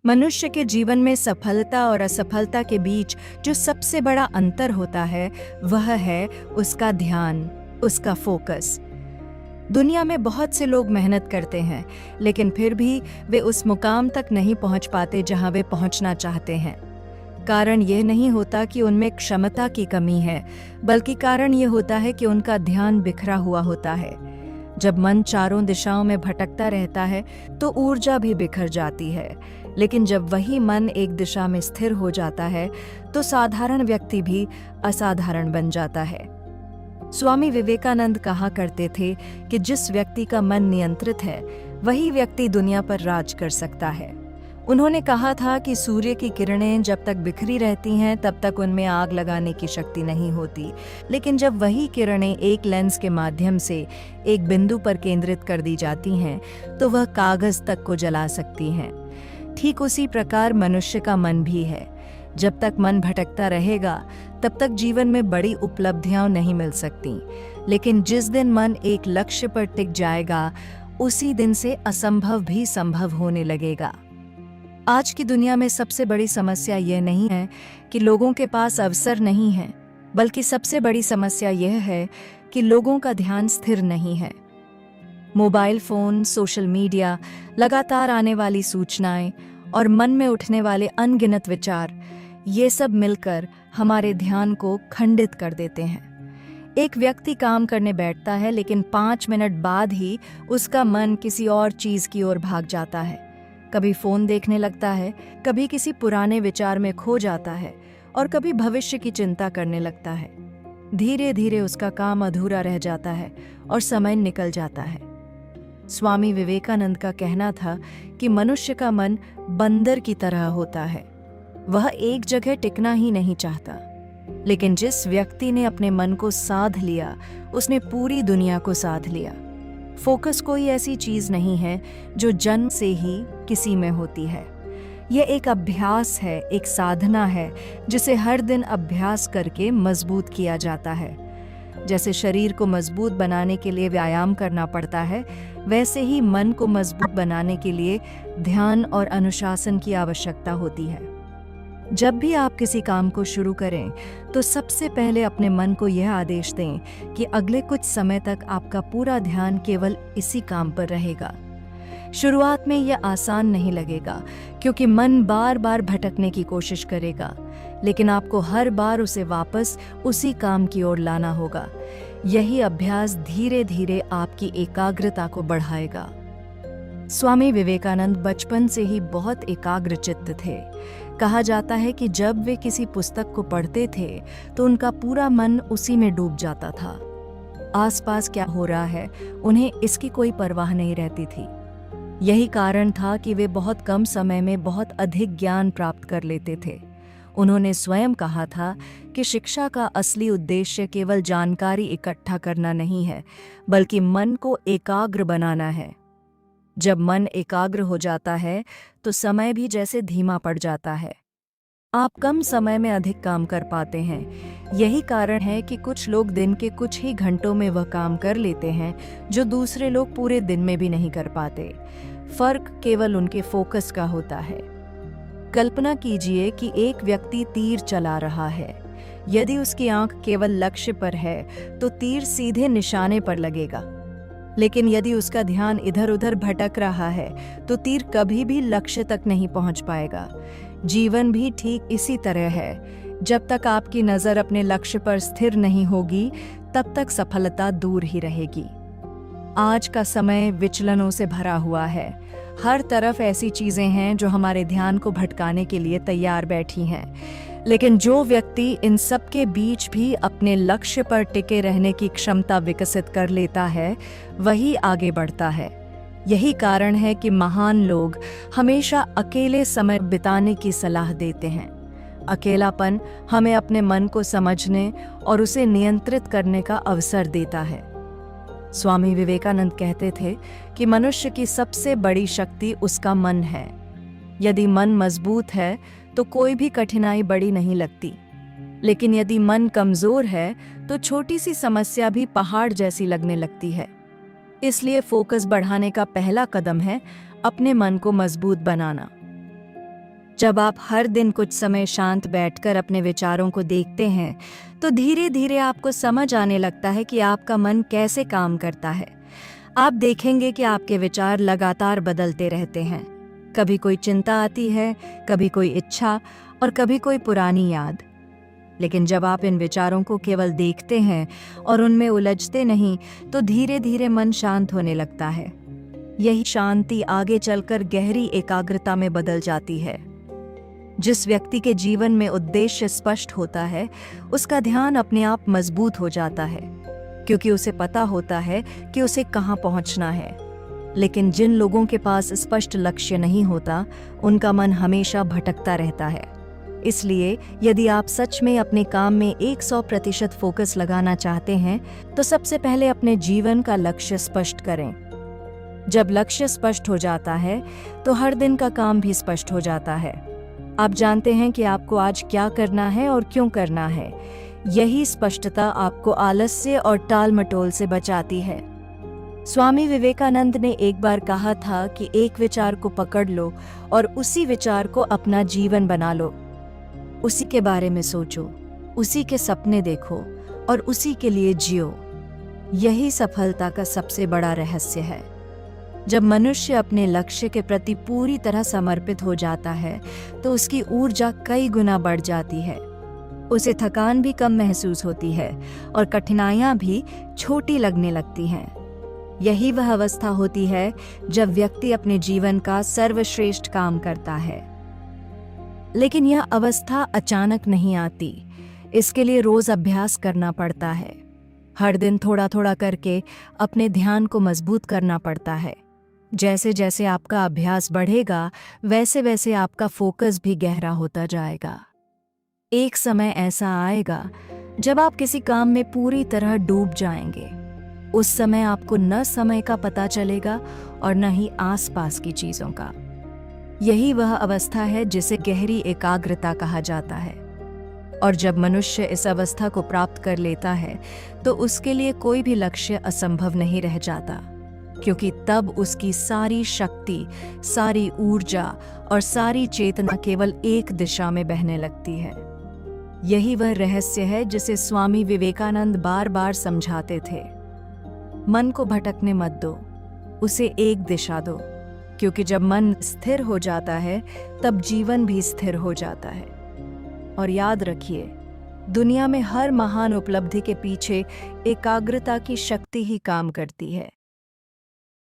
मनुष्य के जीवन में सफलता और असफलता के बीच जो सबसे बड़ा अंतर होता है वह है उसका ध्यान, उसका फोकस। दुनिया में बहुत से लोग मेहनत करते हैं, लेकिन फिर भी वे उस मुकाम तक नहीं पहुंच पाते जहां वे पहुंचना चाहते हैं। कारण यह नहीं होता कि उनमें क्षमता की कमी है, बल्कि कारण यह होता है कि उनका ध्यान बिखरा हुआ होता है। जब मन चारों दिशाओं में भटकता रहता है तो ऊर्जा भी बिखर जाती है, लेकिन जब वही मन एक दिशा में स्थिर हो जाता है तो साधारण व्यक्ति भी असाधारण बन जाता है। स्वामी विवेकानंद कहा करते थे कि जिस व्यक्ति का मन नियंत्रित है वही व्यक्ति दुनिया पर राज कर सकता है। उन्होंने कहा था कि सूर्य की किरणें जब तक बिखरी रहती हैं तब तक उनमें आग लगाने की शक्ति नहीं होती, लेकिन जब वही किरणें एक लेंस के माध्यम से एक बिंदु पर केंद्रित कर दी जाती हैं तो वह कागज तक को जला सकती हैं। ठीक उसी प्रकार मनुष्य का मन भी है। जब तक मन भटकता रहेगा तब तक जीवन में बड़ी उपलब्धियां नहीं मिल सकती, लेकिन जिस दिन मन एक लक्ष्य पर टिक जाएगा उसी दिन से असंभव भी संभव होने लगेगा। आज की दुनिया में सबसे बड़ी समस्या यह नहीं है कि लोगों के पास अवसर नहीं है, बल्कि सबसे बड़ी समस्या यह है कि लोगों का ध्यान स्थिर नहीं है। मोबाइल फोन, सोशल मीडिया, लगातार आने वाली सूचनाएं और मन में उठने वाले अनगिनत विचार, ये सब मिलकर हमारे ध्यान को खंडित कर देते हैं। एक व्यक्ति काम करने बैठता है, लेकिन 5 मिनट बाद ही उसका मन किसी और चीज की ओर भाग जाता है। कभी फोन देखने लगता है, कभी किसी पुराने विचार में खो जाता है और कभी भविष्य की चिंता करने लगता है। धीरे धीरे उसका काम अधूरा रह जाता है और समय निकल जाता है। स्वामी विवेकानंद का कहना था कि मनुष्य का मन बंदर की तरह होता है। वह एक जगह टिकना ही नहीं चाहता, लेकिन जिस व्यक्ति ने अपने मन को साध लिया उसने पूरी दुनिया को साध लिया। फोकस कोई ऐसी चीज नहीं है जो जन्म से ही किसी में होती है। यह एक अभ्यास है, एक साधना है जिसे हर दिन अभ्यास करके मजबूत किया जाता है। जैसे शरीर को मजबूत बनाने के लिए व्यायाम करना पड़ता है, वैसे ही मन को मजबूत बनाने के लिए ध्यान और अनुशासन की आवश्यकता होती है। जब भी आप किसी काम को शुरू करें तो सबसे पहले अपने मन को यह आदेश दें कि अगले कुछ समय तक आपका पूरा ध्यान केवल इसी काम पर रहेगा। शुरुआत में यह आसान नहीं लगेगा, क्योंकि मन बार बार भटकने की कोशिश करेगा, लेकिन आपको हर बार उसे वापस उसी काम की ओर लाना होगा। यही अभ्यास धीरे धीरे आपकी एकाग्रता को बढ़ाएगा। स्वामी विवेकानंद बचपन से ही बहुत एकाग्रचित्त थे। कहा जाता है कि जब वे किसी पुस्तक को पढ़ते थे तो उनका पूरा मन उसी में डूब जाता था। आसपास क्या हो रहा है उन्हें इसकी कोई परवाह नहीं रहती थी। यही कारण था कि वे बहुत कम समय में बहुत अधिक ज्ञान प्राप्त कर लेते थे। उन्होंने स्वयं कहा था कि शिक्षा का असली उद्देश्य केवल जानकारी इकट्ठा करना नहीं है, बल्कि मन को एकाग्र बनाना है। जब मन एकाग्र हो जाता है तो समय भी जैसे धीमा पड़ जाता है। आप कम समय में अधिक काम कर पाते हैं। यही कारण है कि कुछ लोग दिन के कुछ ही घंटों में वह काम कर लेते हैं जो दूसरे लोग पूरे दिन में भी नहीं कर पाते। फर्क केवल उनके फोकस का होता है। कल्पना कीजिए कि एक व्यक्ति तीर चला रहा है। यदि उसकी आंख केवल लक्ष्य पर है तो तीर सीधे निशाने पर लगेगा, लेकिन यदि उसका ध्यान इधर उधर भटक रहा है तो तीर कभी भी लक्ष्य तक नहीं पहुंच पाएगा। जीवन भी ठीक इसी तरह है। जब तक आपकी नज़र अपने लक्ष्य पर स्थिर नहीं होगी तब तक सफलता दूर ही रहेगी। आज का समय विचलनों से भरा हुआ है। हर तरफ ऐसी चीजें हैं जो हमारे ध्यान को भटकाने के लिए तैयार बैठी हैं, लेकिन जो व्यक्ति इन सब के बीच भी अपने लक्ष्य पर टिके रहने की क्षमता विकसित कर लेता है वही आगे बढ़ता है। यही कारण है कि महान लोग हमेशा अकेले समय बिताने की सलाह देते हैं। अकेलापन हमें अपने मन को समझने और उसे नियंत्रित करने का अवसर देता है। स्वामी विवेकानंद कहते थे कि मनुष्य की सबसे बड़ी शक्ति उसका मन है। यदि मन मजबूत है तो कोई भी कठिनाई बड़ी नहीं लगती, लेकिन यदि मन कमजोर है तो छोटी सी समस्या भी पहाड़ जैसी लगने लगती है। इसलिए फोकस बढ़ाने का पहला कदम है अपने मन को मजबूत बनाना। जब आप हर दिन कुछ समय शांत बैठकर अपने विचारों को देखते हैं, तो धीरे धीरे आपको समझ आने लगता है कि आपका मन कैसे काम करता है। आप देखेंगे कि आपके विचार लगातार बदलते रहते हैं। कभी कोई चिंता आती है, कभी कोई इच्छा और कभी कोई पुरानी याद। लेकिन जब आप इन विचारों को केवल देखते हैं और उनमें उलझते नहीं, तो धीरे धीरे मन शांत होने लगता है। यही शांति आगे चलकर गहरी एकाग्रता में बदल जाती है। जिस व्यक्ति के जीवन में उद्देश्य स्पष्ट होता है, उसका ध्यान अपने आप मजबूत हो जाता है, क्योंकि उसे पता होता है कि उसे कहाँ पहुँचना है। लेकिन जिन लोगों के पास स्पष्ट लक्ष्य नहीं होता, उनका मन हमेशा भटकता रहता है। इसलिए यदि आप सच में अपने काम में 100% फोकस लगाना चाहते हैं, तो सबसे पहले अपने जीवन का लक्ष्य स्पष्ट करें। जब लक्ष्य स्पष्ट हो जाता है, तो हर दिन का काम भी स्पष्ट हो जाता है। आप जानते हैं कि आपको आज क्या करना है और क्यों करना है। यही स्पष्टता आपको आलस्य और टाल मटोल से बचाती है। स्वामी विवेकानंद ने एक बार कहा था कि एक विचार को पकड़ लो और उसी विचार को अपना जीवन बना लो। उसी के बारे में सोचो, उसी के सपने देखो और उसी के लिए जियो। यही सफलता का सबसे बड़ा रहस्य है। जब मनुष्य अपने लक्ष्य के प्रति पूरी तरह समर्पित हो जाता है, तो उसकी ऊर्जा कई गुना बढ़ जाती है। उसे थकान भी कम महसूस होती है और कठिनाइयां भी छोटी लगने लगती हैं। यही वह अवस्था होती है जब व्यक्ति अपने जीवन का सर्वश्रेष्ठ काम करता है। लेकिन यह अवस्था अचानक नहीं आती। इसके लिए रोज अभ्यास करना पड़ता है। हर दिन थोड़ा थोड़ा करके अपने ध्यान को मजबूत करना पड़ता है। जैसे जैसे आपका अभ्यास बढ़ेगा, वैसे वैसे आपका फोकस भी गहरा होता जाएगा। एक समय ऐसा आएगा जब आप किसी काम में पूरी तरह डूब जाएंगे। उस समय आपको न समय का पता चलेगा और न ही आसपास की चीजों का। यही वह अवस्था है जिसे गहरी एकाग्रता कहा जाता है। और जब मनुष्य इस अवस्था को प्राप्त कर लेता है, तो उसके लिए कोई भी लक्ष्य असंभव नहीं रह जाता, क्योंकि तब उसकी सारी शक्ति, सारी ऊर्जा और सारी चेतना केवल एक दिशा में बहने लगती है। यही वह रहस्य है जिसे स्वामी विवेकानंद बार बार समझाते थे। मन को भटकने मत दो, उसे एक दिशा दो, क्योंकि जब मन स्थिर हो जाता है, तब जीवन भी स्थिर हो जाता है। और याद रखिए, दुनिया में हर महान उपलब्धि के पीछे एकाग्रता की शक्ति ही काम करती है।